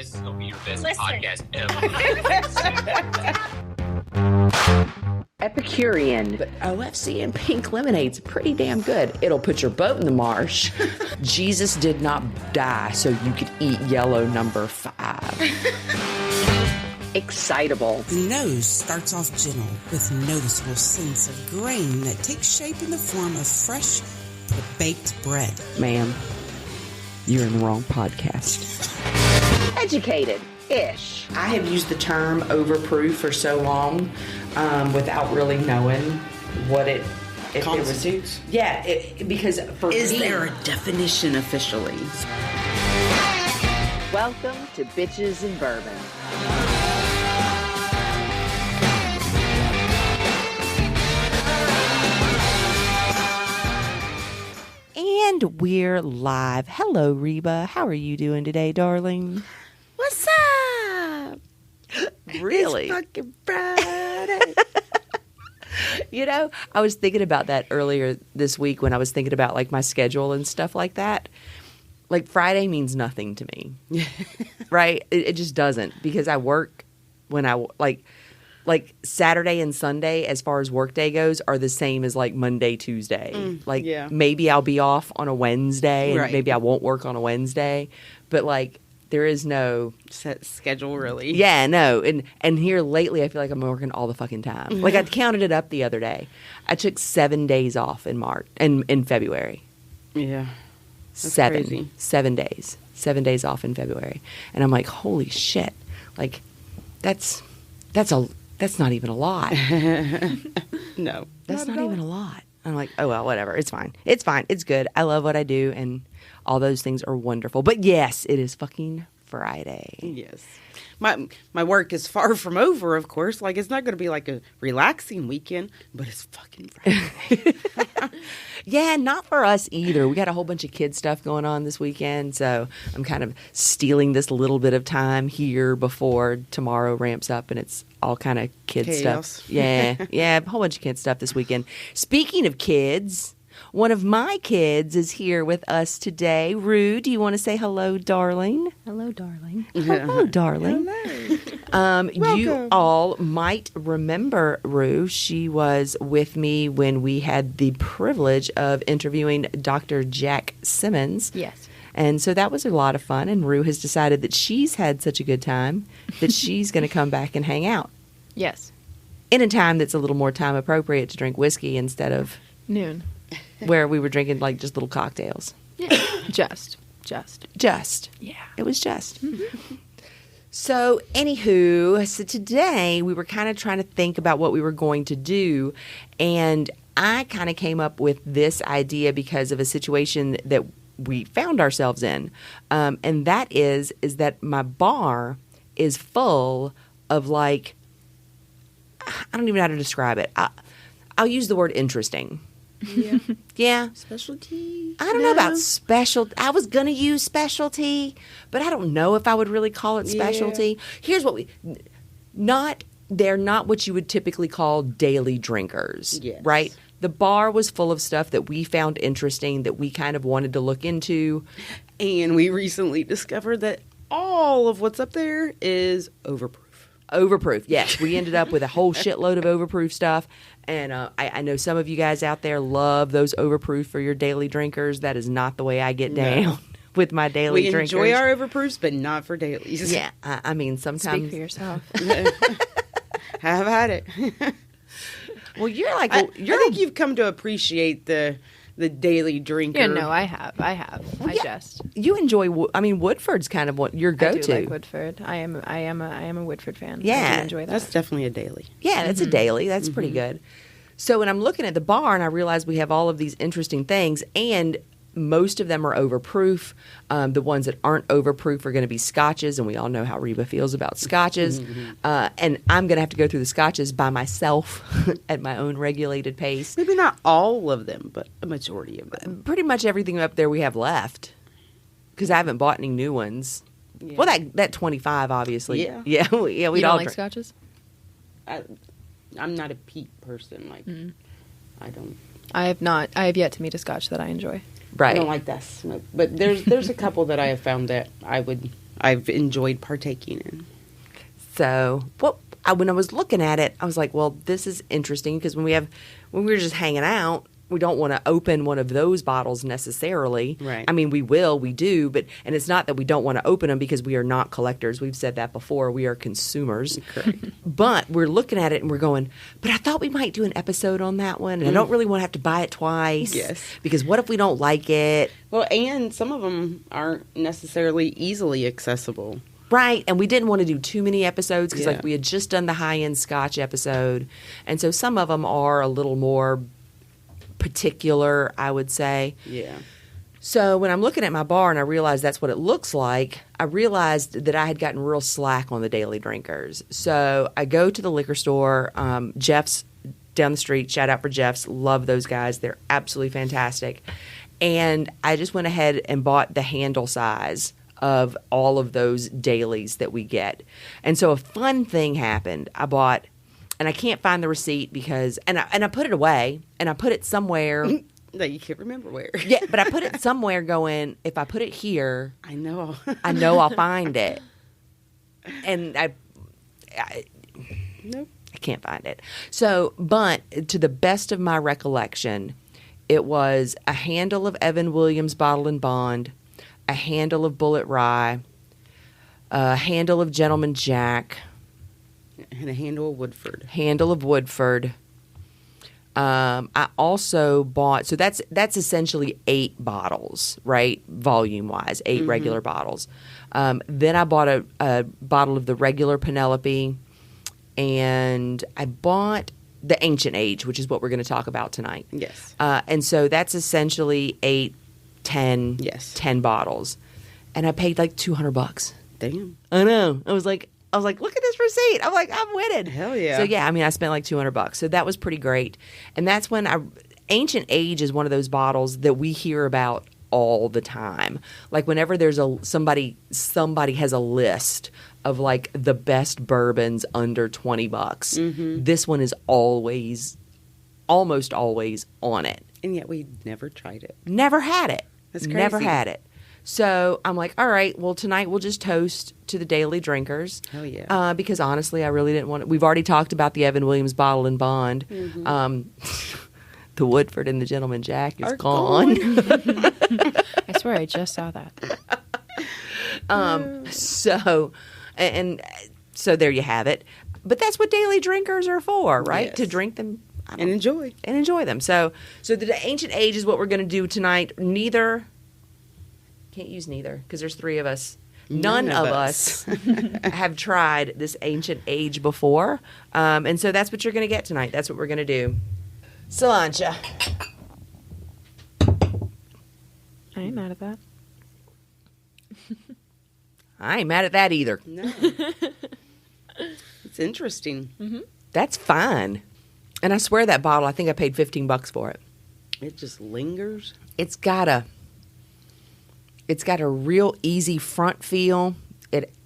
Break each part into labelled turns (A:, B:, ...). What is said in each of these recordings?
A: This is going to be your best podcast ever.
B: Epicurean. But OFC and pink lemonade's pretty damn good. It'll put your boat in the marsh. Jesus did not die so you could eat yellow number 5. Excitable.
C: The nose starts off gentle with noticeable sense of grain that takes shape in the form of fresh baked bread.
B: Ma'am, you're in the wrong podcast. Educated-ish. I have used the term overproof for so long without really knowing what it
C: constitutes.
B: Yeah, because for
C: Is
B: me,
C: there a definition officially?
B: welcome to Bitches and Bourbon. And we're live. Hello, Reba. How are you doing today, darling?
C: What's up?
B: Really?
C: It's fucking Friday.
B: You know, I was thinking about that earlier this week when I was thinking about like my schedule and stuff like that. Like Friday means nothing to me, right? It just doesn't, because I work when I like Saturday and Sunday, as far as work day goes, are the same as like Monday, Tuesday. Maybe I'll be off on a Wednesday, and maybe I won't work on a Wednesday, but like there is no
C: set schedule, really.
B: Yeah, no. And here lately, I feel like I'm working all the fucking time. Like I counted it up the other day. I took 7 days off in February.
C: Yeah. That's
B: 7
C: crazy.
B: 7 days. 7 days off in February. And I'm like, holy shit. Like that's not even a lot.
C: No.
B: That's not even a lot. I'm like, oh, well, whatever. It's fine. It's fine. It's good. I love what I do, and all those things are wonderful. But yes, it is fucking Friday.
C: Yes. My work is far from over, of course. Like, it's not going to be like a relaxing weekend, but it's fucking Friday.
B: Yeah, not for us either. We got a whole bunch of kid stuff going on this weekend, so I'm kind of stealing this little bit of time here before tomorrow ramps up, and it's all kind of kid
C: Chaos.
B: stuff. Yeah, a whole bunch of kid stuff this weekend. Speaking of kids, one of my kids is here with us today. Rue, do you want to say hello, darling?
D: Hello, darling.
B: Hello, darling.
C: Hello.
B: You all might remember Rue. She was with me when we had the privilege of interviewing Dr. Jack Simmons.
D: Yes.
B: And so that was a lot of fun. And Rue has decided that she's had such a good time that she's going to come back and hang out
D: Yes.
B: in a time that's a little more time appropriate to drink whiskey instead of
D: Noon.
B: where we were drinking like just little cocktails.
D: Yeah. Just.
B: Yeah.
D: Yeah.
B: It was just. So, anywho, so today we were kind of trying to think about what we were going to do, and I kind of came up with this idea because of a situation that we found ourselves in, and that is that my bar is full of like, I don't even know how to describe it. I'll use the word interesting.
C: Yeah.
B: Yeah.
C: Specialty?
B: I don't know about special. I was going to use specialty, but I don't know if I would really call it specialty. Here's what they're not what you would typically call daily drinkers, right? The bar was full of stuff that we found interesting, that we kind of wanted to look into.
C: And we recently discovered that all of what's up there is overproof.
B: Overproof, yes. We ended up with a whole shitload of overproof stuff. And I know some of you guys out there love those overproof for your daily drinkers. That is not the way I get down with my daily drinkers.
C: We enjoy our overproofs, but not for dailies.
B: Yeah, I mean, sometimes...
D: Speak for yourself.
C: Have had it.
B: Well, you're like...
C: I think you've come to appreciate the daily drinker.
D: Yeah, no, I have.
B: Well, you enjoy... Woodford's kind of what your go-to.
D: I do like Woodford. I am a Woodford fan.
B: Yeah.
D: I do enjoy that.
C: That's definitely a daily.
B: Yeah, that's a daily. That's pretty good. So when I'm looking at the bar and I realize we have all of these interesting things, and most of them are overproof. The ones that aren't overproof are going to be scotches, and we all know how Reba feels about scotches. And I'm going to have to go through the scotches by myself at my own regulated pace.
C: Maybe not all of them, but a majority of them.
B: Pretty much everything up there we have left, because I haven't bought any new ones.
C: Yeah.
B: Well, that 25, obviously.
C: Yeah.
B: We'd
D: You
B: all
D: don't like
B: drink.
D: scotches?
C: I'm not a peat person. Like, I don't.
D: I have yet to meet a scotch that I enjoy.
B: Right.
C: I don't like that smoke. But there's a couple that I have found that I would I've enjoyed partaking in.
B: So, when I was looking at it, I was like, well, this is interesting because when we're just hanging out, we don't want to open one of those bottles necessarily.
C: Right.
B: I mean, we do, and it's not that we don't want to open them because we are not collectors. We've said that before. We are consumers.
C: Correct.
B: But we're looking at it and we're going, but I thought we might do an episode on that one. And I don't really want to have to buy it twice.
C: Yes.
B: Because what if we don't like it?
C: Well, and some of them aren't necessarily easily accessible.
B: Right, and we didn't want to do too many episodes because,
C: Yeah.
B: like, we had just done the high-end Scotch episode, and so some of them are a little more particular, I would say.
C: Yeah.
B: So when I'm looking at my bar and I realize that's what it looks like, I realized that I had gotten real slack on the daily drinkers. So I go to the liquor store, Jeff's down the street, shout out for Jeff's, love those guys, they're absolutely fantastic. And I just went ahead and bought the handle size of all of those dailies that we get. And so a fun thing happened. I bought, and I can't find the receipt because, and I put it away, and I put it somewhere.
C: That you can't remember where.
B: Yeah, but I put it somewhere going, if I put it here,
C: I know.
B: I know I'll find it. And I
C: Nope.
B: I can't find it. So, but to the best of my recollection, it was a handle of Evan Williams Bottle and Bond, a handle of Bullet Rye, a handle of Gentleman Jack,
C: And a handle of Woodford.
B: handle of Woodford. I also bought, so that's essentially 8 bottles, right? Volume wise, 8 regular bottles. Then I bought a bottle of the regular Penelope, and I bought the Ancient Age, which is what we're going to talk about tonight.
C: Yes.
B: And so that's essentially 8, 10,
C: Yes.
B: 10 bottles. And I paid like $200.
C: Damn.
B: I know. I was like, look at this receipt. I'm like, I'm winning.
C: Hell yeah.
B: So yeah, I mean, I spent like $200. So that was pretty great. And that's when Ancient Age is one of those bottles that we hear about all the time. Like whenever there's somebody has a list of like the best bourbons under $20. This one is almost always on it.
C: And yet we never tried it.
B: Never had it.
C: That's
B: Never
C: crazy.
B: had it. So I'm like, all right, well, tonight we'll just toast to the daily drinkers.
C: Hell yeah.
B: Because honestly, I really didn't want to. We've already talked about the Evan Williams Bottle and Bond. The Woodford and the Gentleman Jack is
C: Are
B: gone.
D: I swear I just saw that.
B: So there you have it. But that's what daily drinkers are for, right?
C: Yes.
B: To drink them
C: And enjoy.
B: and enjoy them. So the Ancient Age is what we're going to do tonight. Can't use neither because there's 3 of us. None of us have tried this Ancient Age before. And so that's what you're going to get tonight. That's what we're going to do. Cilantro.
D: I ain't mad at that.
B: I ain't mad at that either.
C: No. It's interesting.
B: That's fine. And I swear that bottle, I think I paid $15 for it.
C: It just lingers.
B: It's got a real easy front feel.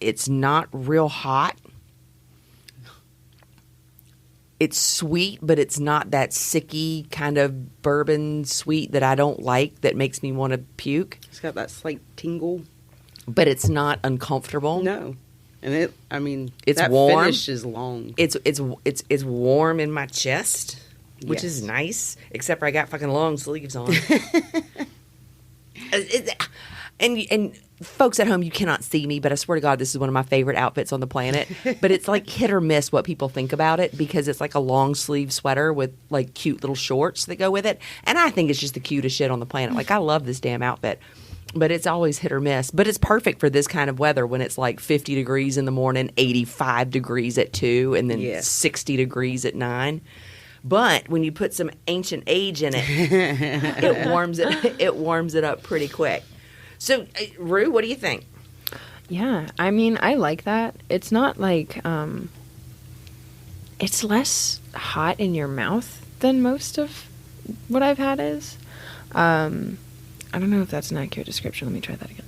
B: It's not real hot. It's sweet, but it's not that sicky kind of bourbon sweet that I don't like that makes me want to puke.
C: It's got that slight tingle.
B: But it's not uncomfortable.
C: No. And
B: It's
C: that
B: warm.
C: finish is long.
B: It's warm in my chest, which
C: Yes.
B: is nice. Except for I got fucking long sleeves on. And folks at home, you cannot see me, but I swear to God, this is one of my favorite outfits on the planet. But it's like hit or miss what people think about it because it's like a long sleeve sweater with like cute little shorts that go with it. And I think it's just the cutest shit on the planet. Like I love this damn outfit. But it's always hit or miss. But it's perfect for this kind of weather when it's like 50 degrees in the morning, 85 degrees at 2, and then
C: Yes.
B: 60 degrees at 9. But when you put some Ancient Age in it, it warms it up pretty quick. So, Rue, what do you think?
D: Yeah, I mean, I like that. It's not like, it's less hot in your mouth than most of what I've had is. I don't know if that's an accurate description. Let me try that again.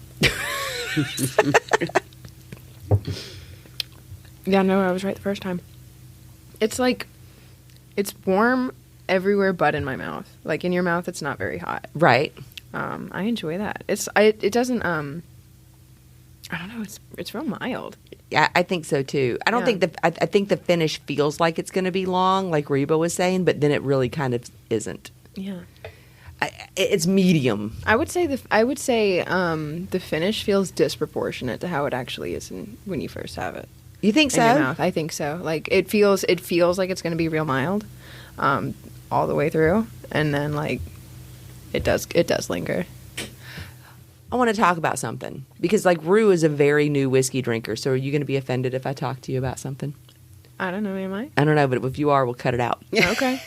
D: Yeah, no, I was right the first time. It's like, it's warm everywhere but in my mouth. Like, in your mouth, it's not very hot.
B: Right.
D: I enjoy that. It doesn't I don't know. It's real mild.
B: Yeah, I think so too. I don't
D: Yeah.
B: think I think the finish feels like it's going to be long, like Reba was saying, but then it really kind of isn't.
D: Yeah.
B: It's medium.
D: I would say the finish feels disproportionate to how it actually is when you first have it
B: You think
D: in your
B: so?
D: mouth. I think so. Like it feels like it's going to be real mild, all the way through, and then like it does linger.
B: I want to talk about something because like Rue is a very new whiskey drinker. So are you going to be offended if I talk to you about something?
D: I don't know. Am I?
B: I don't know, but if you are, we'll cut it out.
D: Okay.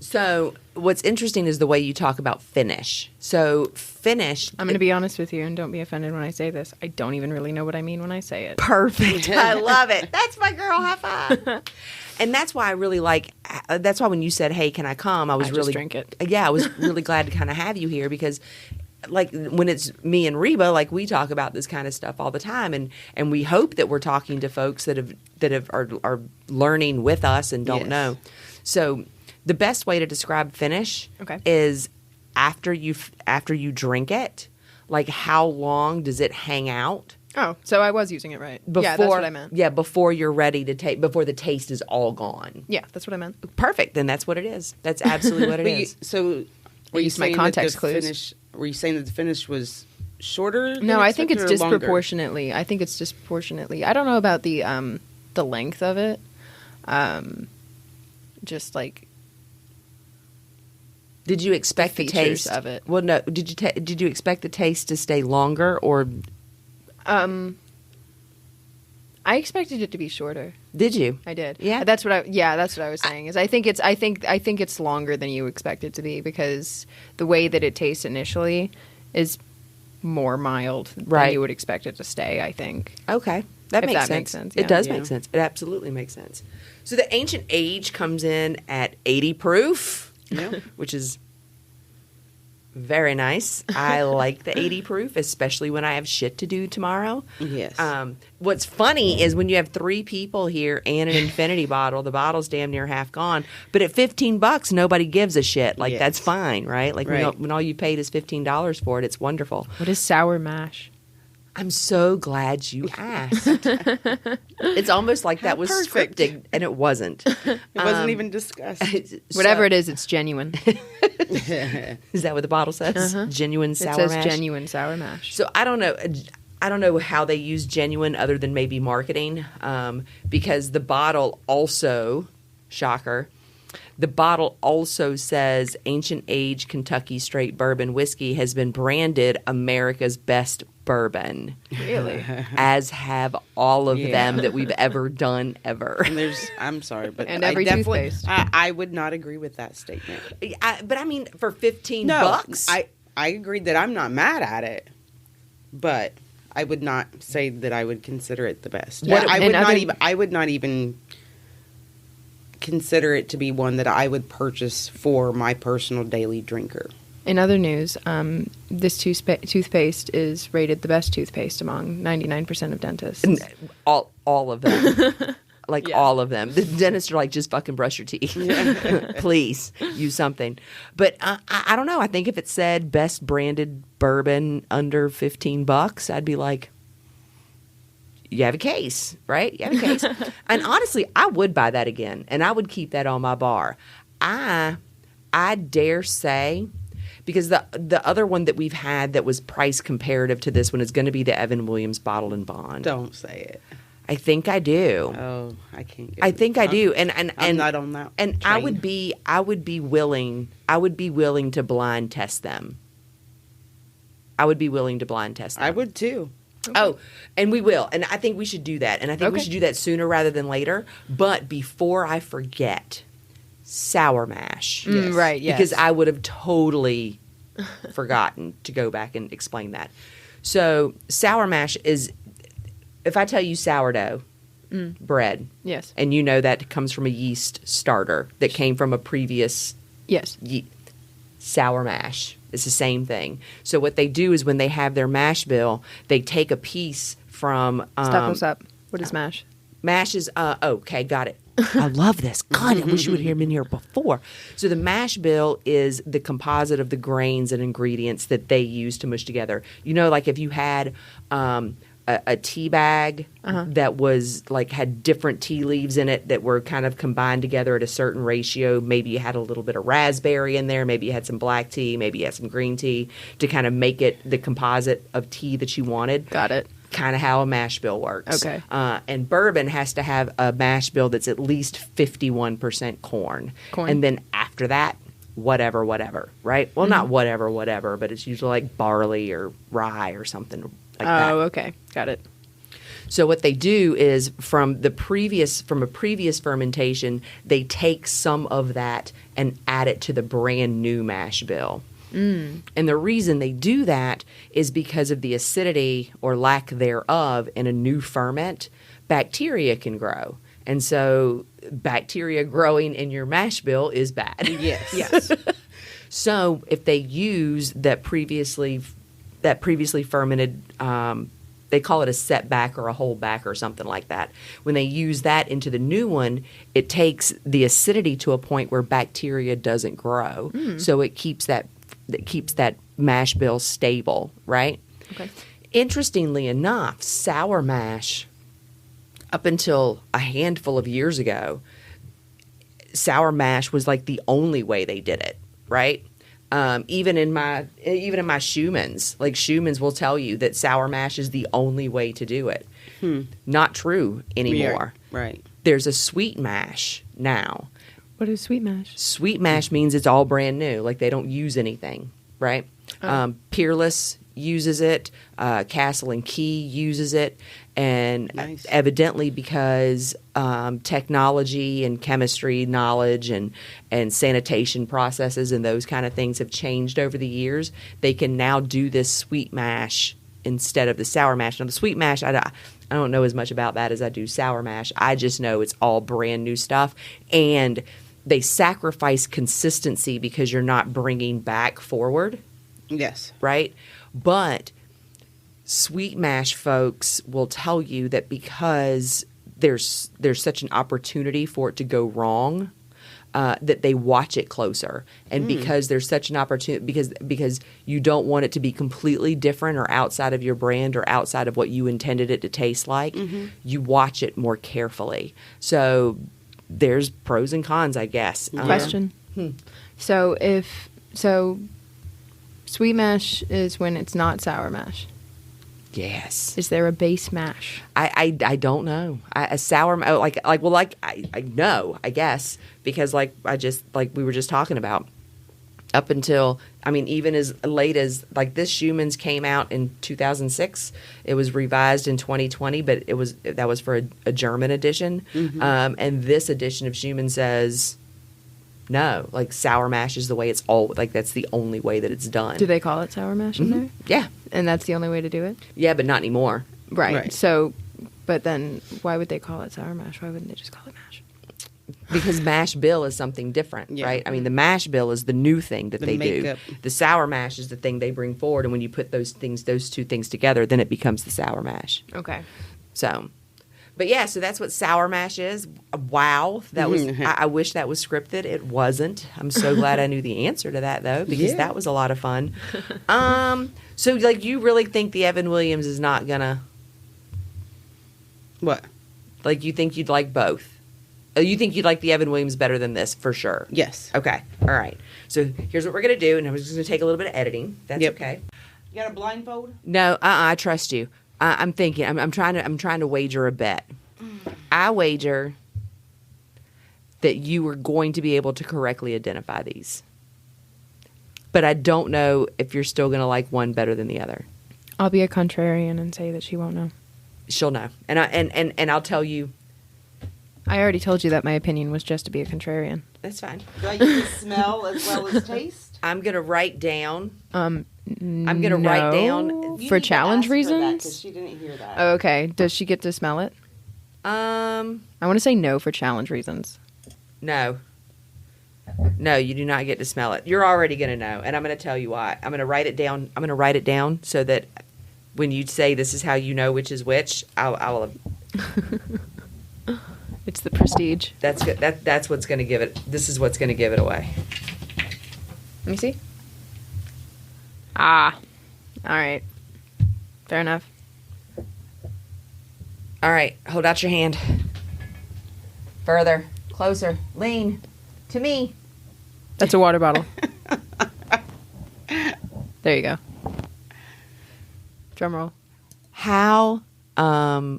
B: So what's interesting is the way you talk about finish. So finish.
D: I'm going to be honest with you, and don't be offended when I say this. I don't even really know what I mean when I say it.
B: Perfect. I love it. That's my girl. High five. And that's why I really like. That's why when you said, "Hey, can I come?" I was
D: just
B: really
D: drink it.
B: Yeah, I was really glad to kind of have you here because, like, when it's me and Reba, like we talk about this kind of stuff all the time, and we hope that we're talking to folks that are learning with us and don't
C: Yes.
B: know. So the best way to describe finish is after you drink it, like how long does it hang out?
D: Oh, so I was using it right.
B: Before,
D: yeah, that's what I meant.
B: Yeah, before you're ready to take, before the taste is all gone.
D: Yeah, that's what I meant.
B: Perfect. Then that's what it is. That's absolutely what it is.
C: So, were you
D: used my
C: saying
D: context
C: that
D: clues.
C: finish? Were you saying that the finish was shorter? than
D: No, I think it's
C: expected or longer?
D: disproportionately. I think it's disproportionately. I don't know about the length of it. Just like
B: Did you expect the
D: features
B: taste
D: of it.
B: Well, no. Did you expect the taste to stay longer, or
D: I expected it to be shorter.
B: did you?
D: I did.
B: Yeah?
D: That's what I was saying. Is I think it's longer than you expect it to be because the way that it tastes initially is more mild
B: Right.
D: than you would expect it to stay, I think.
B: Okay, that
D: If
B: makes
D: that
B: sense.
D: makes sense,
B: It
D: yeah.
B: does
C: Yeah.
B: make sense. It absolutely makes sense. So the ancient age comes in at 80 proof,
C: Yeah.
B: which is very nice. I like the 80 proof, especially when I have shit to do tomorrow.
C: Yes.
B: What's funny is when you have 3 people here and an infinity bottle, the bottle's damn near half gone. But at $15, nobody gives a shit. Like,
C: Yes.
B: that's fine, right? Like,
C: Right.
B: when all you paid is $15 for it, it's wonderful.
D: What is sour mash?
B: I'm so glad you asked. It's almost like that was
C: perfect.
B: scripted, and it wasn't.
C: It wasn't even discussed.
D: Whatever it is, it's genuine.
B: Is that what the bottle says? Genuine sour
D: It says
B: mash?
D: genuine sour mash.
B: So I don't know. I don't know how they use genuine other than maybe marketing, because the bottle also, shocker, the bottle also says Ancient Age Kentucky Straight Bourbon Whiskey has been branded America's best bourbon,
D: Really?
B: as have all of
C: Yeah.
B: them that we've ever done ever.
C: And I'm sorry, but
D: And
C: I
D: every
C: definitely,
D: toothpaste.
C: I would not agree with that statement.
B: But I mean, for $15,
C: I agreed that I'm not mad at it, but I would not say that I would consider it the best.
D: What-
C: I
D: and
C: would not
D: other-
C: even. I would not even consider it to be one that I would purchase for my personal daily drinker.
D: In other news, this toothpaste is rated the best toothpaste among 99% of dentists.
B: all of them. Like
D: Yeah.
B: all of them. The dentists are like, just fucking brush your teeth. Please use something. But I don't know. I think if it said best branded bourbon under $15, I'd be like, you have a case, right? You have a case. And honestly, I would buy that again, and I would keep that on my bar. I dare say, because the other one that we've had that was price comparative to this one is going to be the Evan Williams Bottled and Bond.
C: Don't say it.
B: I think I do.
C: Oh, I can't.
B: I think I do, and
C: I'm not on that.
B: And
C: train.
B: I would be willing to blind test them. I would be willing to blind test them.
C: I would too.
B: Oh, and we will, and I think we should do that, and I think we
D: Okay.
B: should do that sooner rather than later. But before I forget, sour mash,
C: Yes.
D: Right, yes.
B: because I would have totally forgotten to go back and explain that. So sour mash is, if I tell you sourdough bread,
D: Yes.
B: and you know that comes from a yeast starter that came from a previous
D: Yes.
B: sour mash. It's the same thing. So what they do is when they have their mash bill, they take a piece from
D: Step us up. What is mash?
B: mash is okay, got it. I love this. God, I wish you would have been here before. So the mash bill is the composite of the grains and ingredients that they use to mush together. You know, like if you had a tea bag that was like had different tea leaves in it that were kind of combined together at a certain ratio. Maybe you had a little bit of raspberry in there. Maybe you had some black tea. Maybe you had some green tea to kind of make it the composite of tea that you wanted.
D: Got it.
B: Kind of how a mash bill works.
D: Okay.
B: And bourbon has to have a mash bill that's at least 51% corn. And then after that, whatever, right? Well, not whatever, but it's usually like barley or rye or something like that.
D: Oh, okay. Got it.
B: So what they do is from a previous fermentation, they take some of that and add it to the brand new mash bill. And the reason they do that is because of the acidity or lack thereof in a new ferment, bacteria can grow. And so bacteria growing in your mash bill is bad.
C: Yes.
D: Yes.
B: So if they use that previously fermented, they call it a setback or a holdback or something like that. When they use that into the new one, it takes the acidity to a point where bacteria doesn't grow. So it keeps that mash bill stable, right?
D: Okay.
B: Interestingly enough, sour mash, up until a handful of years ago, sour mash was like the only way they did it, right? Even in my Schumann's, like Schumann's will tell you that sour mash is the only way to do it. Not true anymore.
C: Yeah, right.
B: There's a sweet mash now.
D: What is sweet mash?
B: Sweet mash means it's all brand new. Like they don't use anything, right? Peerless uses it. Castle and Key uses it. And
C: Nice.
B: evidently because technology and chemistry knowledge and sanitation processes and those kind of things have changed over the years, they can now do this sweet mash instead of the sour mash. Now, the sweet mash, I don't know as much about that as I do sour mash. I just know it's all brand new stuff. And they sacrifice consistency because you're not bringing back forward,
C: Yes.
B: right? But sweet mash folks will tell you that because there's such an opportunity for it to go wrong, that they watch it closer, and because there's such an opportunity, because you don't want it to be completely different or outside of your brand or outside of what you intended it to taste like, you watch it more carefully. So there's pros and cons, I guess.
D: Question. So sweet mash is when it's not sour mash.
B: Yes.
D: Is there a base mash?
B: I don't know. A sour I know, I guess, because like we were just talking about, up until, I mean, even as late as like this Schumann's came out in 2006. It was revised in 2020, but that was for a German edition. And this edition of Schumann says no, like sour mash is the way it's all, like that's the only way that it's done.
D: Do they call it sour mash in there?
B: Yeah.
D: And that's the only way to do it?
B: Yeah, but not anymore.
D: Right. So, but then why would they call it sour mash? Why wouldn't they just call it mash?
B: Because mash bill is something different, right? I mean, the mash bill is the new thing that they
C: makeup.
B: do. The sour mash is the thing they bring forward, and when you put those two things together, then it becomes the sour mash.
D: Okay.
B: So, but yeah, so that's what sour mash is. Wow, that was. I wish that was scripted. It wasn't. I'm so glad I knew the answer to that though, because that was a lot of fun. So like, you really think the Evan Williams is not gonna?
C: What?
B: Like, you think you'd like both? You think you'd like the Evan Williams better than this, for sure?
C: Yes.
B: Okay. All right. So here's what we're going to do, and I'm just going to take a little bit of editing. That's okay.
C: You got a blindfold?
B: No, I trust you. I'm thinking. I'm trying to wager a bet. I wager that you are going to be able to correctly identify these. But I don't know if you're still going to like one better than the other.
D: I'll be a contrarian and say that she won't know.
B: She'll know. And I'll tell you.
D: I already told you that my opinion was just to be a contrarian.
B: That's fine.
C: Do I use smell as well as taste?
B: I'm going to write down.
D: I'm
B: going to write down.
D: For challenge reasons?
C: Because she didn't hear that.
D: Oh, okay. Does she get to smell it? I want to say no for challenge reasons.
B: No. No, you do not get to smell it. You're already going to know, and I'm going to tell you why. I'm going to write it down. I'm going to write it down so that when you say this is how you know which is which, I will.
D: It's the prestige.
B: That's good. That's what's going to give it. This is what's going to give it away.
D: Let me see. Ah. All right. Fair enough.
B: All right, hold out your hand. Further, closer, lean to me.
D: That's a water bottle. There you go. Drum roll.
B: How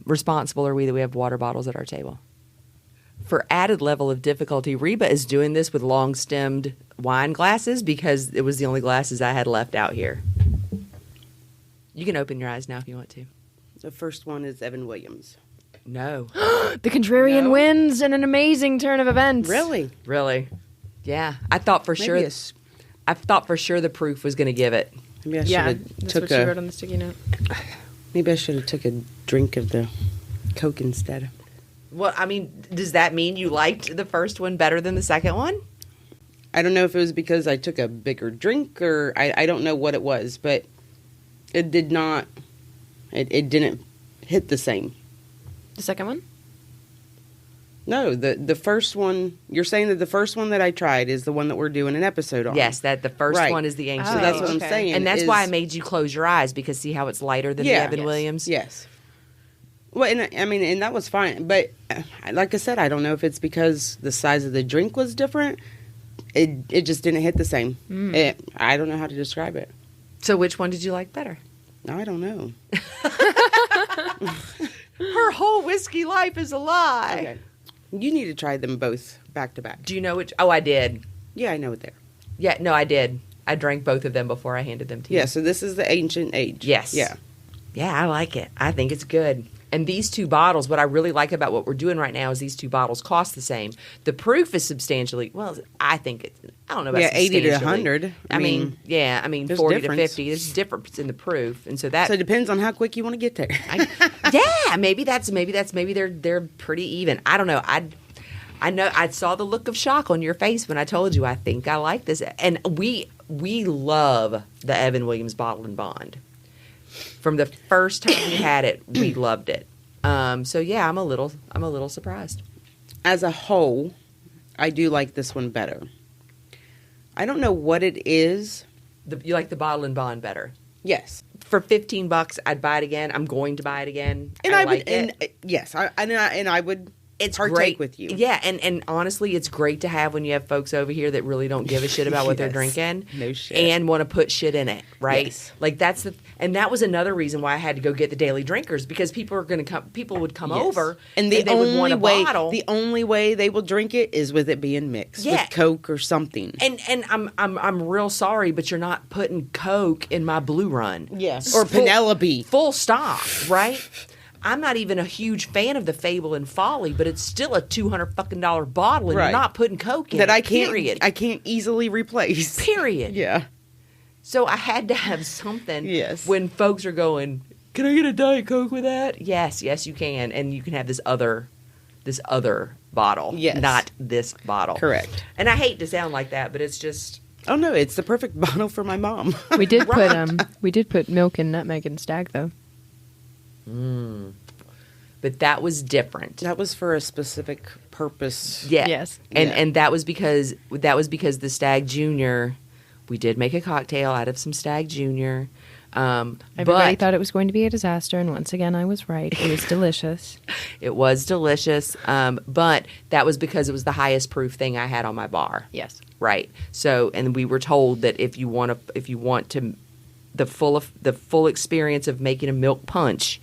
B: responsible are we that we have water bottles at our table? For added level of difficulty, Reba is doing this with long-stemmed wine glasses because it was the only glasses I had left out here. You can open your eyes now if you want to.
C: The first one is Evan Williams.
B: No.
D: The contrarian
C: No.
D: wins in an amazing turn of events.
C: Really?
B: Really? Yeah. I thought for sure. I thought for sure the proof was going to give it.
C: Maybe I should
D: Yeah,
C: have
D: that's
C: took
D: what she wrote on the sticky note.
C: Maybe I should have took a drink of the Coke instead.
B: Well, I mean, does that mean you liked the first one better than the second one?
C: I don't know if it was because I took a bigger drink or I don't know what it was, but it did not. It didn't hit the same.
D: The second one?
C: No, the first one. You're saying that the first one that I tried is the one that we're doing an episode on.
B: Yes, that the first
C: Right.
B: one is the ancient.
C: So that's what
B: age.
C: I'm
D: okay.
C: saying.
B: And that's
C: is-
B: why I made you close your eyes, because see how it's lighter than the Evan
D: Yes.
B: Williams?
C: Yes. Well, and I mean, and that was fine. But like I said, I don't know if it's because the size of the drink was different. It just didn't hit the same. I don't know how to describe it.
B: So which one did you like better?
C: I don't know.
B: Her whole whiskey life is a lie.
C: Okay. You need to try them both back to back.
B: Do you know which? Oh, I did.
C: Yeah, I know it there.
B: Yeah, no, I did. I drank both of them before I handed them to you.
C: Yeah, so this is the ancient age.
B: Yes.
C: Yeah.
B: Yeah, I like it. I think it's good. And these two bottles, what I really like about what we're doing right now is these two bottles cost the same. The proof is substantially, well, I think it's, I don't know about
C: Yeah, 80 to
B: substantially.
C: 100.
B: I mean, yeah, I mean,
C: there's
B: 40
C: difference.
B: to 50. There's a difference in the proof. And so that,
C: So it depends on how quick you want to get there.
B: yeah, maybe they're pretty even. I don't know. I know I saw the look of shock on your face when I told you I think I like this. And we love the Evan Williams Bottle and Bond. From the first time we had it, we loved it. So yeah, I'm a little surprised.
C: As a whole, I do like this one better. I don't know what it is.
B: You like the Bottle and Bond better.
C: Yes.
B: For $15, I'd buy it again. I'm going to buy it again.
C: And I would,
B: like it.
C: and yes, I would
B: It's
C: partake
B: great
C: with you.
B: Yeah, and honestly, it's great to have when you have folks over here that really don't give a shit about what they're
C: Yes.
B: drinking.
C: No shit.
B: And want to put shit in it, right?
C: Yes.
B: Like and that was another reason why I had to go get the daily drinkers, because people would come
C: Yes.
B: over
C: and
B: they would want a bottle.
C: the only way they will drink it is with it being mixed
B: Yeah.
C: with Coke or something.
B: And I'm real sorry, but you're not putting Coke in my Blue Run.
C: Yes. Or Penelope.
B: Full stop, right? I'm not even a huge fan of the Fable and Folly, but it's still a $200 bottle, and
C: Right.
B: you're not putting Coke in
C: That
B: it.
C: I can't
B: Period.
C: I can't easily replace.
B: Period.
C: Yeah.
B: So I had to have something.
C: Yes.
B: When folks are going, can I get a Diet Coke with that? Yes, you can, and you can have this other bottle.
C: Yes.
B: Not this bottle.
C: Correct.
B: And I hate to sound like that, but it's just.
C: Oh no, it's the perfect bottle for my mom.
D: We did put milk and nutmeg and stag though.
B: But that was different.
C: That was for a specific purpose.
B: Yeah.
D: Yes.
B: And
C: Yeah.
B: and that was because the Stag Junior, we did make a cocktail out of some Stag Junior.
D: Everybody thought it was going to be a disaster, and once again, I was right. It was delicious.
B: It was delicious. But that was because it was the highest proof thing I had on my bar.
D: Yes.
B: Right. So, and we were told that if you want to the full experience of making a milk punch,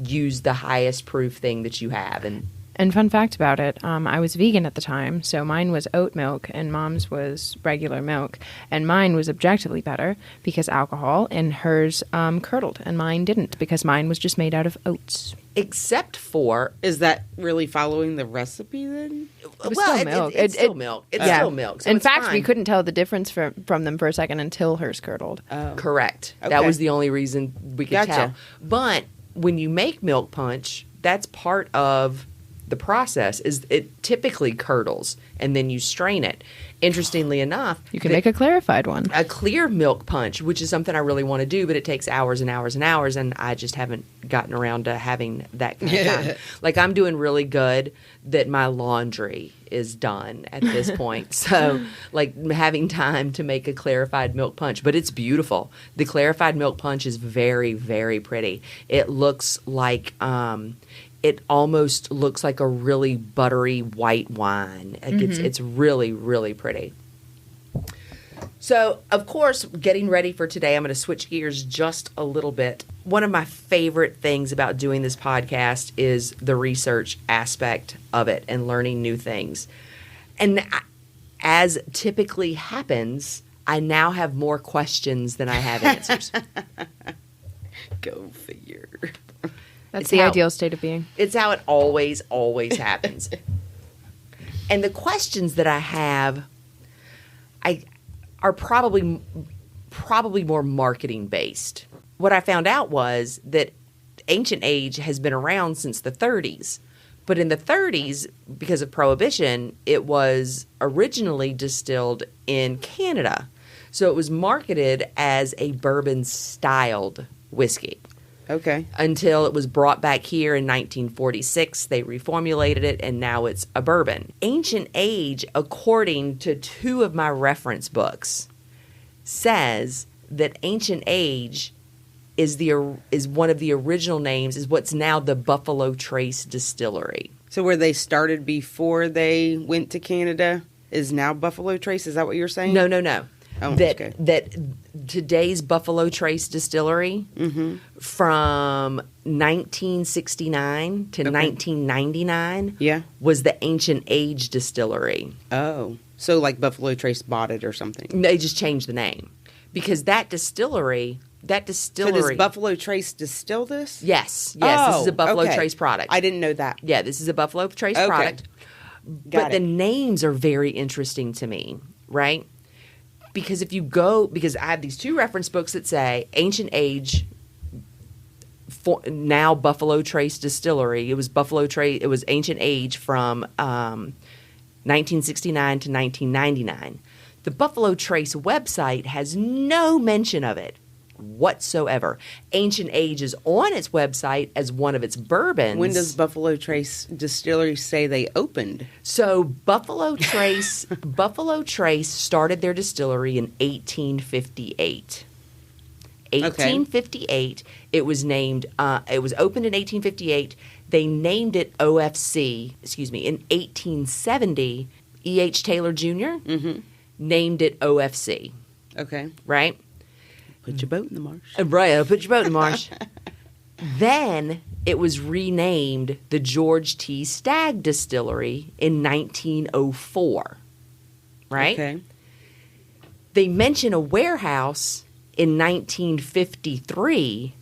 B: use the highest proof thing that you have.
D: And fun fact about it, I was vegan at the time, so mine was oat milk and Mom's was regular milk. And mine was objectively better because alcohol, and hers curdled, and mine didn't because mine was just made out of oats.
B: Except for
C: Is that really following the recipe then?
D: It was still milk.
B: It's still milk. It's
D: Yeah.
B: still milk. So
D: In
B: it's
D: fact, we
B: fine.
D: couldn't tell the difference from them for a second until hers curdled.
B: Correct. That
C: Okay.
B: was the only reason we could
C: Gotcha.
B: tell. But when you make milk punch, that's part of the process is it typically curdles and then you strain it. Interestingly enough,
D: You can make a clarified one.
B: a clear milk punch, which is something I really want to do, but it takes hours and hours and hours, and I just haven't gotten around to having that kind of time. Like, I'm doing really good that my laundry is done at this point. So, like, having time to make a clarified milk punch, but it's beautiful. The clarified milk punch is very, very pretty. It looks like it almost looks like a really buttery white wine. Like it's really, really pretty. So, of course, getting ready for today, I'm going to switch gears just a little bit. One of my favorite things about doing this podcast is the research aspect of it and learning new things. And as typically happens, I now have more questions than I have answers.
C: Go figure.
D: That's
B: It's
D: the
B: how-
D: ideal state of being.
B: It's how it always happens. And the questions that I have, are probably more marketing based. What I found out was that ancient age has been around since the 30s. But in the 30s, because of Prohibition, it was originally distilled in Canada. So it was marketed as a bourbon-styled whiskey.
C: Okay.
B: Until it was brought back here in 1946. They reformulated it, and now it's a bourbon. Ancient age, according to two of my reference books, says that ancient age is one of the original names, is what's now the Buffalo Trace Distillery.
C: So where they started before they went to Canada is now Buffalo Trace? Is that what you're saying?
B: No.
C: Oh,
B: that
C: okay.
B: that today's Buffalo Trace Distillery from 1969 to 1999 was the Ancient Age Distillery.
C: Oh. So like Buffalo Trace bought it or something.
B: They just changed the name because that distillery.
C: So does Buffalo Trace distill this?
B: Yes. This is a Buffalo
C: okay.
B: Trace product.
C: I didn't know that.
B: Yeah, this is a Buffalo Trace
C: Okay.
B: product.
C: Got
B: The
C: it.
B: names are very interesting to me, right? Because because I have these two reference books that say Ancient Age, now Buffalo Trace Distillery. It was It was Ancient Age from 1969 to 1999. The Buffalo Trace website has no mention of it whatsoever. Ancient Age is on its website as one of its bourbons.
C: When does Buffalo Trace Distillery say they opened?
B: So Buffalo Trace started their distillery in 1858. 1858. It was named. It was opened in 1858. They named it OFC. In 1870, E.H. Taylor Jr. Named it OFC.
C: Okay.
B: Right.
C: Put your boat in the marsh.
B: Right. Put your boat in the marsh. Then it was renamed the George T. Stagg Distillery in 1904. Right?
C: Okay.
B: They mention a warehouse in 1953,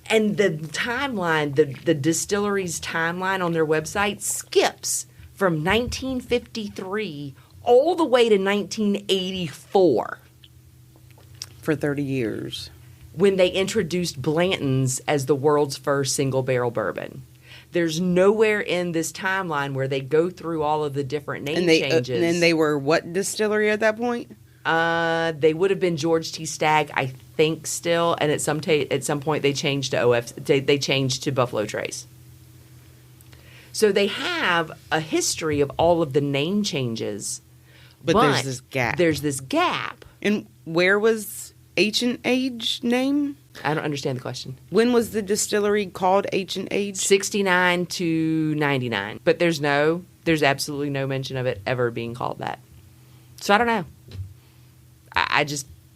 B: and the timeline, the distillery's timeline on their website skips from 1953 all the way to 1984.
C: For 30 years.
B: When they introduced Blanton's as the world's first single barrel bourbon. There's nowhere in this timeline where they go through all of the different name changes.
C: And then they were what distillery at that point?
B: They would have been George T. Stagg, I think, still, and at some point they changed to They changed to Buffalo Trace. So they have a history of all of the name changes,
C: But there's this gap.
B: There's this gap.
C: And where was Ancient Age name?
B: I don't understand the question.
C: When was the distillery called Ancient Age?
B: 69 to 99, but there's absolutely no mention of it ever being called that. So I don't know.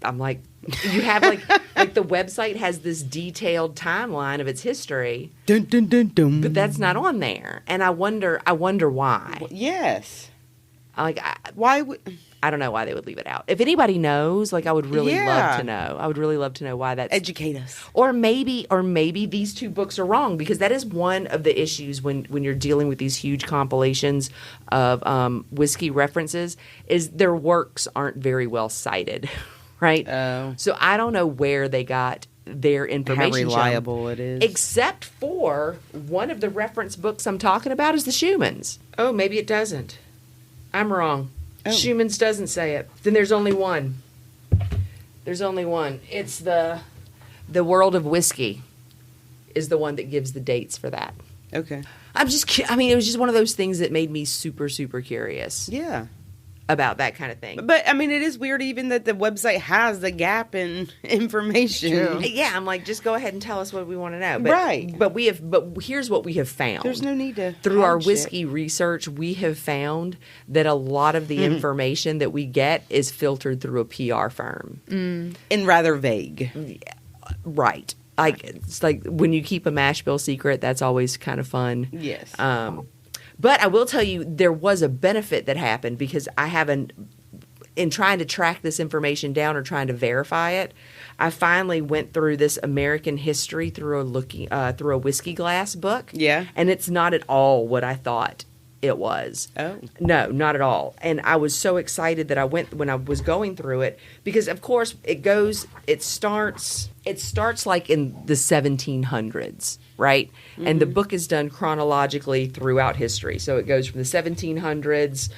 B: I'm like, you have like the website has this detailed timeline of its history,
C: Dun, dun, dun, dun.
B: but that's not on there, and I wonder why.
C: Yes.
B: Why would I don't know why they would leave it out. If anybody knows, I would really love to know. I would really love to know why that's.
C: Educate us.
B: Or maybe these two books are wrong, because that is one of the issues when you're dealing with these huge compilations of whiskey references, is their works aren't very well cited, right?
C: Oh.
B: So I don't know where they got their information.
C: How reliable it is.
B: Except for one of the reference books I'm talking about is the Schumann's. Oh, maybe it doesn't. I'm wrong.
C: Oh.
B: Schumann's doesn't say it. Then there's only one. There's only one. It's the World of Whiskey is the one that gives the dates for that.
C: Okay.
B: it was just one of those things that made me super, super curious
C: Yeah.
B: about that kind of thing.
C: But, I mean, it is weird even that the website has the gap in information.
D: True.
B: Yeah, I'm like, just go ahead and tell us what we want to know.
C: Right.
B: But here's what we have found.
C: There's no need to
B: Through our
C: hide shit.
B: whiskey research, we have found that a lot of the information that we get is filtered through a PR firm.
C: And rather vague.
B: Right. Like, it's like when you keep a mash bill secret, that's always kind of fun.
C: Yes.
B: But I will tell you, there was a benefit that happened because in trying to track this information down or trying to verify it, I finally went through this American history through a whiskey glass book.
C: Yeah.
B: And it's not at all what I thought it was.
C: Oh.
B: No, not at all. And I was so excited that I went when I was going through it because, of course, it starts like in the 1700s, right? Mm-hmm. And the book is done chronologically throughout history. So it goes from the 1700s,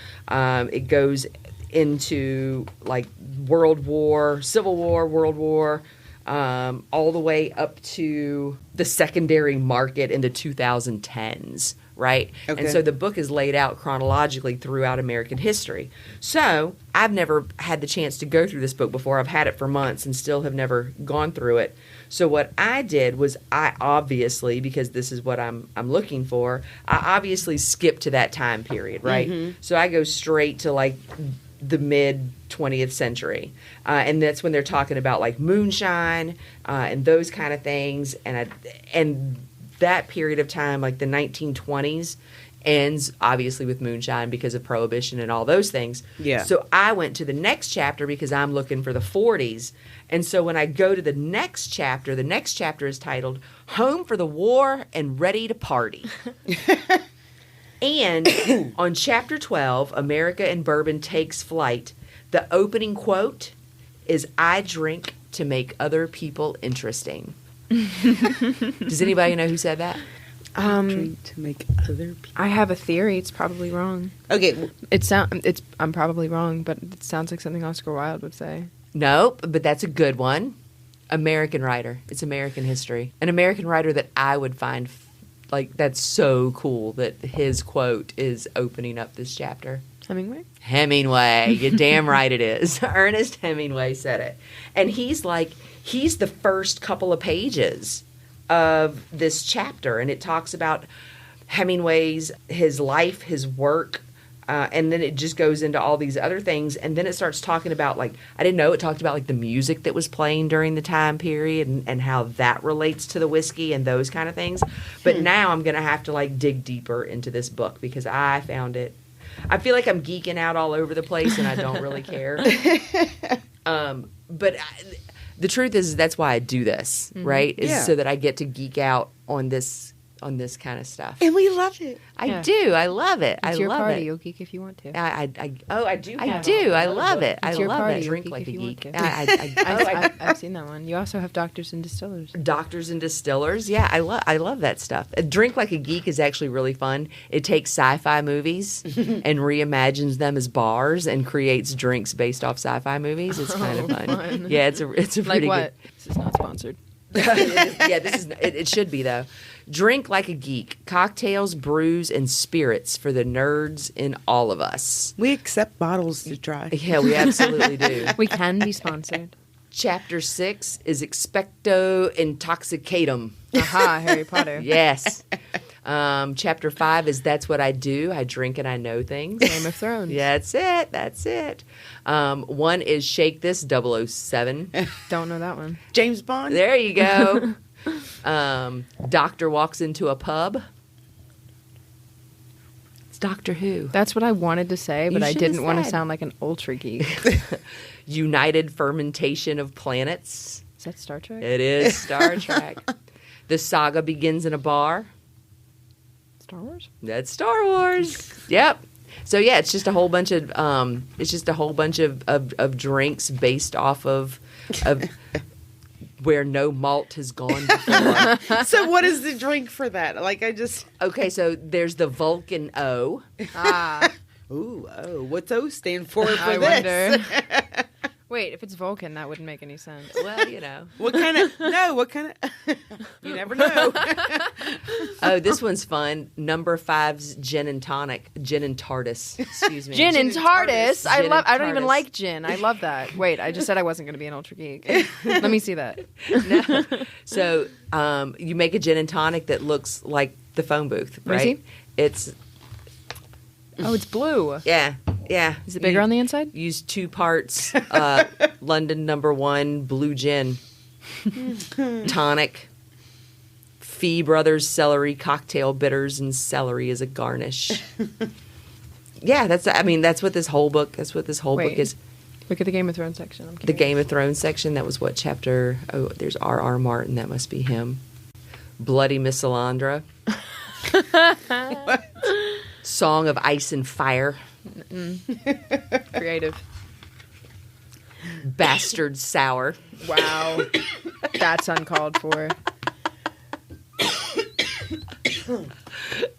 B: it goes into like World War, Civil War, World War, all the way up to the secondary market in the 2010s. Right?
C: Okay.
B: And so the book is laid out chronologically throughout American history. So I've never had the chance to go through this book before. I've had it for months and still have never gone through it. So what I did was I obviously, because this is what I'm looking for, I obviously skipped to that time period, right? Mm-hmm. So I go straight to like the mid 20th century. And that's when they're talking about like moonshine and those kind of things. And that period of time, like the 1920s, ends obviously with moonshine because of Prohibition and all those things.
C: Yeah.
B: So I went to the next chapter because I'm looking for the 40s. And so when I go to the next chapter is titled Home for the War and Ready to Party. And on chapter 12, America and Bourbon Takes Flight, the opening quote is, "I drink to make other people interesting." Does anybody know who said that?
C: Drink to make other people.
D: I have a theory. It's probably wrong.
C: Okay.
D: I'm probably wrong, but it sounds like something Oscar Wilde would say.
B: Nope, but that's a good one. American writer. It's American history. An American writer that I would find, like, that's so cool that his quote is opening up this chapter. Hemingway. You're damn right it is. Ernest Hemingway said it. And he's the first couple of pages of this chapter, and it talks about his life, his work, and then it just goes into all these other things, and then it starts talking about, like, I didn't know, it talked about, like, the music that was playing during the time period and how that relates to the whiskey and those kind of things. But now I'm going to have to, like, dig deeper into this book because I found it. I feel like I'm geeking out all over the place, and I don't really care. But the truth is, that's why I do this, right? Is so that I get to geek out on this kind of stuff.
C: And we love it.
B: I do. I love it.
D: It's
B: I
D: your
B: love
D: party.
B: it.
D: You'll geek if you want to.
B: I do.
D: I
B: love it.
D: It's
B: I
D: your
B: love
D: party.
B: it.
D: You'll
B: Drink
D: geek
B: like
D: if
B: a
D: you want
B: geek.
D: to. I've seen that one. You also have Doctors and Distillers.
B: Doctors and Distillers. Yeah, I love that stuff. Drink Like a Geek is actually really fun. It takes sci-fi movies and reimagines them as bars and creates drinks based off sci-fi movies. It's kind of fun. Yeah, it's a
D: Like
B: pretty
D: what? This is not sponsored.
B: It should be though. Drink Like a Geek: cocktails, brews, and spirits for the nerds in all of us.
C: We accept bottles to try.
B: Yeah, we absolutely do.
D: We can be sponsored.
B: Chapter 6 is Expecto Intoxicatum.
D: Aha, Harry Potter.
B: Yes. Chapter 5 is That's What I Do. I drink and I know things.
D: Game of Thrones.
B: Yeah, that's it. 1 is Shake This 007.
D: Don't know that one.
C: James Bond.
B: There you go. Doctor walks into a pub. It's Doctor Who.
D: That's what I wanted to say, but
B: You
D: I
B: should have
D: didn't want to
B: said.
D: sound like an ultra geek.
B: United Fermentation of Planets.
D: Is that Star Trek?
B: It is Star Trek. The saga begins in a bar.
D: Star Wars?
B: That's Star Wars. Yep. So yeah, it's just a whole bunch of of drinks based off of where no malt has gone before.
C: So what is the drink for that? Like, I just...
B: Okay, so there's the Vulcan O.
C: Ooh, oh, what's O stand for
D: I
C: this?
D: wonder. Wait, if it's Vulcan, that wouldn't make any sense.
B: Well, you know.
C: What kind of... You never know.
B: Oh, this one's fun. Number 5's gin and tonic. Gin and TARDIS. Excuse me.
D: Gin and TARDIS. I
B: Gin
D: love.
B: and
D: I don't even
B: TARDIS.
D: like gin. I love that. Wait, I just said I wasn't going to be an ultra geek. Let me see that.
B: No. So you make a gin and tonic that looks like the phone booth,
D: Let me
B: right?
D: see.
B: It's
D: Oh, it's blue.
B: yeah.
D: Is it bigger on the inside?
B: Use 2 parts London number 1 blue gin tonic. Fee Brothers celery cocktail bitters and celery as a garnish. Yeah, that's what this whole book. That's what this whole book
D: Wait.
B: is.
D: Look at the Game of Thrones section. I'm
B: The
D: curious.
B: Game of Thrones section. That was what chapter? Oh, there's R.R. Martin. That must be him. Bloody Miss Salandra. Song of Ice and Fire.
D: Creative.
B: Bastard Sour.
D: Wow. That's uncalled for.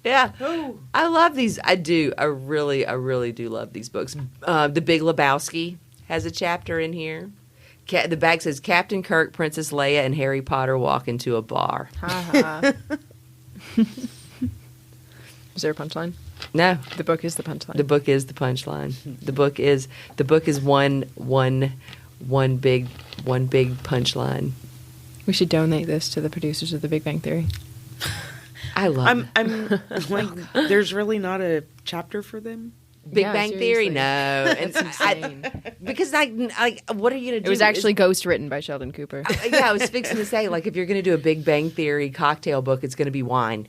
B: Yeah. I love these. I do. I really do love these books. The Big Lebowski has a chapter in here. The back says Captain Kirk, Princess Leia, and Harry Potter walk into a bar.
D: Ha ha. Is there a punchline?
B: No.
D: The book is the punchline.
B: The book is the punchline. The book is one big punchline.
D: We should donate this to the producers of The Big Bang Theory.
B: I love
C: I'm like, there's really not a chapter for them?
B: Big
D: Yeah,
B: Bang
D: seriously.
B: Theory. No, and
D: It's insane.
B: because what are you gonna do?
D: It was actually ghost written by Sheldon Cooper.
B: Yeah, I was fixing to say, like, if you're gonna do a Big Bang Theory cocktail book, it's gonna be wine.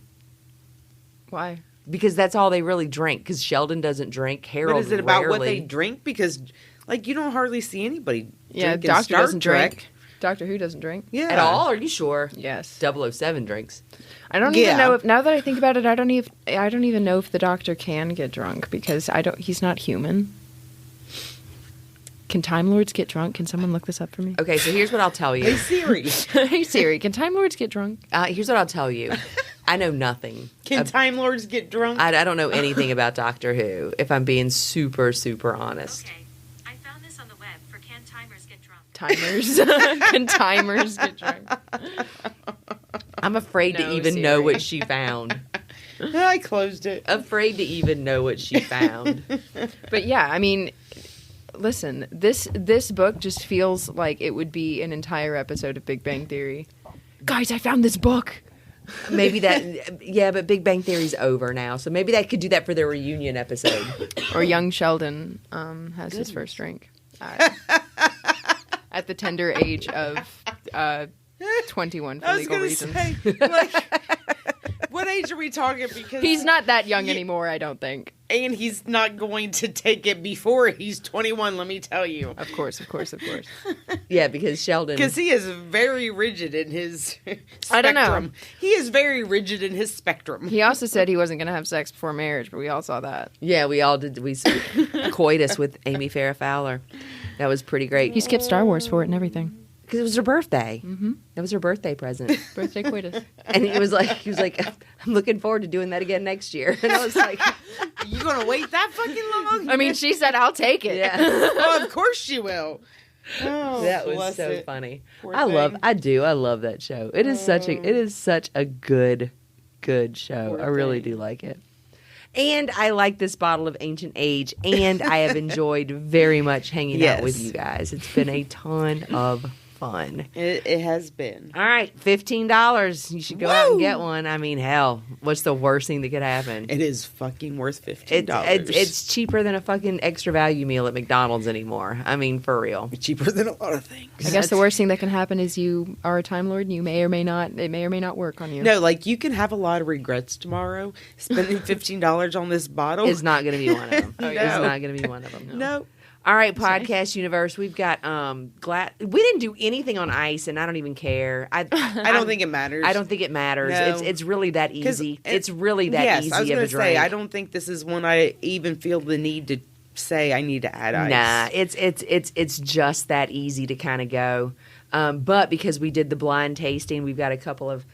D: Why?
B: Because that's all they really drink. Because Sheldon doesn't drink. Harold
C: But is it about what
B: rarely.
C: they drink? Because, like, you don't hardly see anybody
D: Yeah,
C: drinking
D: Doctor
C: Star
D: doesn't
C: Trek.
D: drink. Doctor Who doesn't drink.
C: Yeah.
B: At all? Are you sure?
D: Yes.
B: 007 drinks.
D: I don't
C: Yeah.
D: even know if, now that I think about it, I don't even know if the Doctor can get drunk because he's not human. Can Time Lords get drunk? Can someone look this up for me?
B: Okay, so here's what I'll tell
C: Hey,
B: you.
C: Siri.
D: Hey Siri, can Time Lords get drunk?
B: Here's what I'll tell you. I know nothing.
C: Can Time Lords get drunk?
B: I don't know anything about Doctor Who, if I'm being super, super honest.
E: Okay, I found this on the web for Can Timers Get Drunk?
D: Timers. Can timers get drunk?
B: I'm afraid
D: No,
B: to even know
D: Siri.
B: what she found.
C: I closed it.
B: Afraid to even know what she found.
D: But yeah, I mean, listen, this book just feels like it would be an entire episode of Big Bang Theory. Guys, I found this book.
B: Maybe that, yeah, but Big Bang Theory's over now, so maybe they could do that for their reunion episode.
D: Or young Sheldon has his first drink at the tender age of 21 for
C: I was
D: legal
C: going to
D: reasons.
C: say, like, what age are we talking? Because
D: He's not that young anymore, I don't think.
C: and he's not going to take it before he's 21, let me tell you.
D: Of course.
B: Yeah, because Sheldon.
C: Because he is very rigid in his spectrum.
D: I don't know.
C: He is very rigid in his spectrum.
D: He also said he wasn't going to have sex before marriage, but we all saw that.
B: Yeah, we all did. We coitus with Amy Farrah Fowler. That was pretty great.
D: He skipped Star Wars for it and everything.
B: Because it was her birthday. Mm-hmm. That was her birthday present.
D: Birthday coitus.
B: And he was like, I'm looking forward to doing that again next year. And I was like,
C: You going to wait that fucking long?
D: I mean, she said, I'll take it.
B: yeah.
C: Oh, of course she will. Oh,
B: That was
C: bless
B: so
C: it.
B: funny.
C: Poor
B: I
C: thing.
B: love that show. It is such a good show.
C: Poor
B: I really
C: thing.
B: do like it. And I like this bottle of Ancient Age, and I have enjoyed very much hanging out with
C: Yes.
B: you guys. It's been a ton of fun.
C: It has been.
B: All right, $15. You should go out and
C: Woo!
B: get one. I mean, hell, what's the worst thing that could happen?
C: It is fucking worth $15.
B: It's cheaper than a fucking extra value meal at McDonald's anymore. I mean, for real.
C: cheaper than a lot of things.
D: I guess the worst thing that can happen is you are a Time Lord and it may or may not work on you.
C: No, like you can have a lot of regrets tomorrow. Spending $15 on this bottle
B: It's not going to be one of them.
C: No.
B: It's not going to be one of them.
C: No.
B: All right, podcast universe. We've got glad we didn't do anything on ice, and I don't even care. I
C: don't think it matters.
B: I don't think it matters.
C: No.
B: It's really that
C: 'Cause
B: easy. It's really that
C: yes,
B: easy
C: I was
B: of
C: gonna
B: a drink.
C: say I don't think this is one I even feel the need to say I need to add ice.
B: Nah, it's just that easy to kind of go. But because we did the blind tasting, we've got a couple of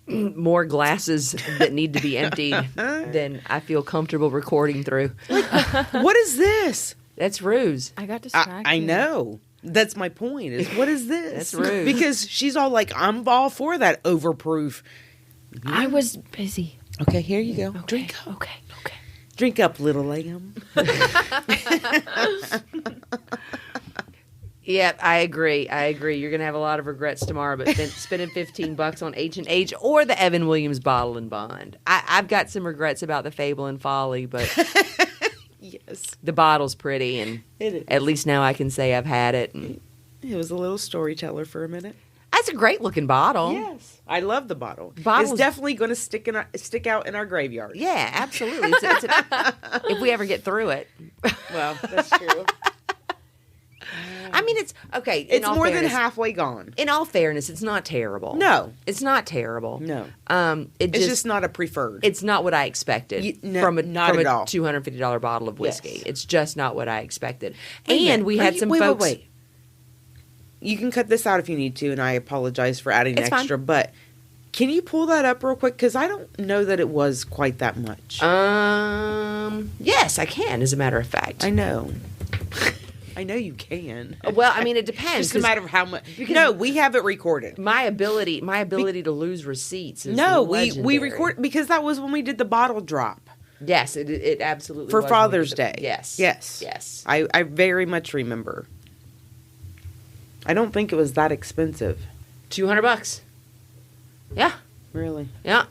B: more glasses that need to be emptied than I feel comfortable recording through.
C: What is this?
B: That's ruse.
D: I got distracted.
C: I know. That's my point. Is what is this?
B: That's rude.
C: Because she's all like, I'm all for that overproof.
D: I was busy.
C: Okay, here you go.
D: Okay.
C: Drink up.
D: Okay.
C: Drink up, little lamb.
B: Yeah, I agree. You're going to have a lot of regrets tomorrow, but spending $15 on H&H or the Evan Williams Bottle and Bond. I've got some regrets about the Fable and Folly, but
C: Yes.
B: the bottle's pretty, and
C: It is.
B: at least now I can say I've had it. And
C: It was a little storyteller for a minute.
B: that's a great looking bottle.
C: Yes. I love the bottle.
B: Bottles-
C: It's definitely going to stick out in our graveyard.
B: Yeah, absolutely. If we ever get through it.
C: Well, that's true.
B: I mean, it's okay. in
C: It's
B: all
C: more
B: fairness-
C: than halfway gone.
B: In all fairness, it's not terrible.
C: No.
B: It's not terrible.
C: No.
B: It's
C: It's just not a preferred.
B: It's not what I expected
C: not at all.
B: $250 bottle of whiskey.
C: Yes.
B: It's just not what I expected.
C: Wait a
B: And
C: minute.
B: we
C: Are
B: had
C: you-
B: some
C: wait,
B: folks.
C: Wait. You can cut this out if you need to, and I apologize for adding
B: It's
C: extra, but can you pull that up real quick? Because I don't know that it was quite that much.
B: Yes, I can. As a matter of fact,
C: I know. I know you can.
B: well, I mean, it depends.
C: Just a
B: 'cause
C: matter of how much. No, we have it recorded.
B: my ability to lose receipts. Is
C: No, we
B: legendary.
C: record because that was when we did the bottle drop
B: Yes, it absolutely
C: for
B: was when we
C: Father's
B: did
C: Day.
B: Yes,
C: Yes. I very much remember. I don't think it was that expensive.
B: $200. Yeah,
C: Really?
B: yeah.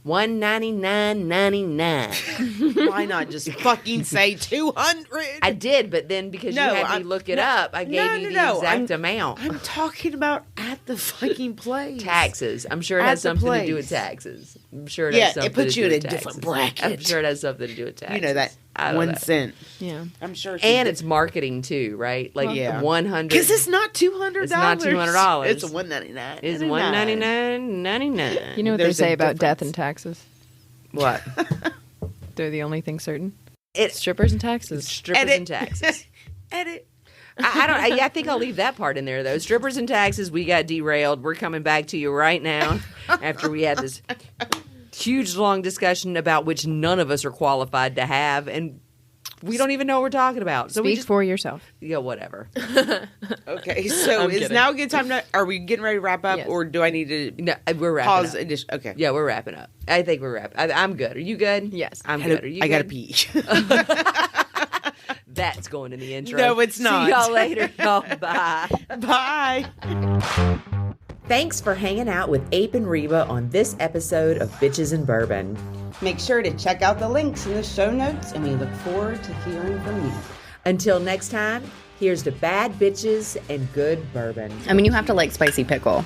B: $199.99.
C: Why not just fucking say 200?
B: I did, but then because
C: No,
B: you had me
C: I'm-
B: look it
C: no,
B: up, I gave
C: no,
B: you
C: no,
B: the
C: no,
B: exact amount.
C: I'm talking about at the fucking place.
B: Taxes. I'm sure it
C: At
B: has
C: the
B: something to do with
C: place.
B: taxes. I'm sure it
C: Yeah,
B: has something
C: it puts
B: to
C: you
B: do
C: in
B: with
C: a different
B: taxes.
C: bracket.
B: I'm sure it has something to do with taxes.
C: You know that
B: I don't
C: 1
B: know.
C: cent.
D: Yeah.
C: I'm sure.
B: And it's marketing too, right? Like
C: Yeah.
B: 100.
C: because it's not $200.
B: It's not $200.
C: It's $199.
B: is $199.99.
D: You know what
C: There's
D: they
C: a
D: say about death
C: difference.
D: and taxes?
B: What?
D: They're the only thing certain.
B: It's
D: Strippers and taxes.
B: strippers
C: Edit.
B: and taxes.
C: Edit.
B: I don't. I think I'll leave that part in there though. Strippers and taxes. We got derailed. We're coming back to you right now after we had this huge long discussion about which none of us are qualified to have, and we don't even know what we're talking about. So we
D: Speak
B: just
D: for yourself.
B: yeah, whatever.
C: Okay, so
D: I'm
C: is
D: kidding.
C: now a good time to? Are we getting ready to wrap up,
D: Yes.
C: or do I need to
B: No, we're wrapping
C: pause?
B: up.
C: Okay.
B: Yeah, we're wrapping up. I think we're wrapping. I'm good. Are you good?
D: Yes.
B: I'm
C: I gotta-
B: good. Are you?
C: I gotta
B: good?
C: pee.
B: That's going in the intro.
C: No, it's not.
B: See y'all later. Y'all. Bye.
C: Bye.
B: Thanks for hanging out with Ape and Reba on this episode of Bitches and Bourbon.
C: Make sure to check out the links in the show notes, and we look forward to hearing from you.
B: Until next time, here's to bad bitches and good bourbon.
F: I mean, you have to like spicy pickle.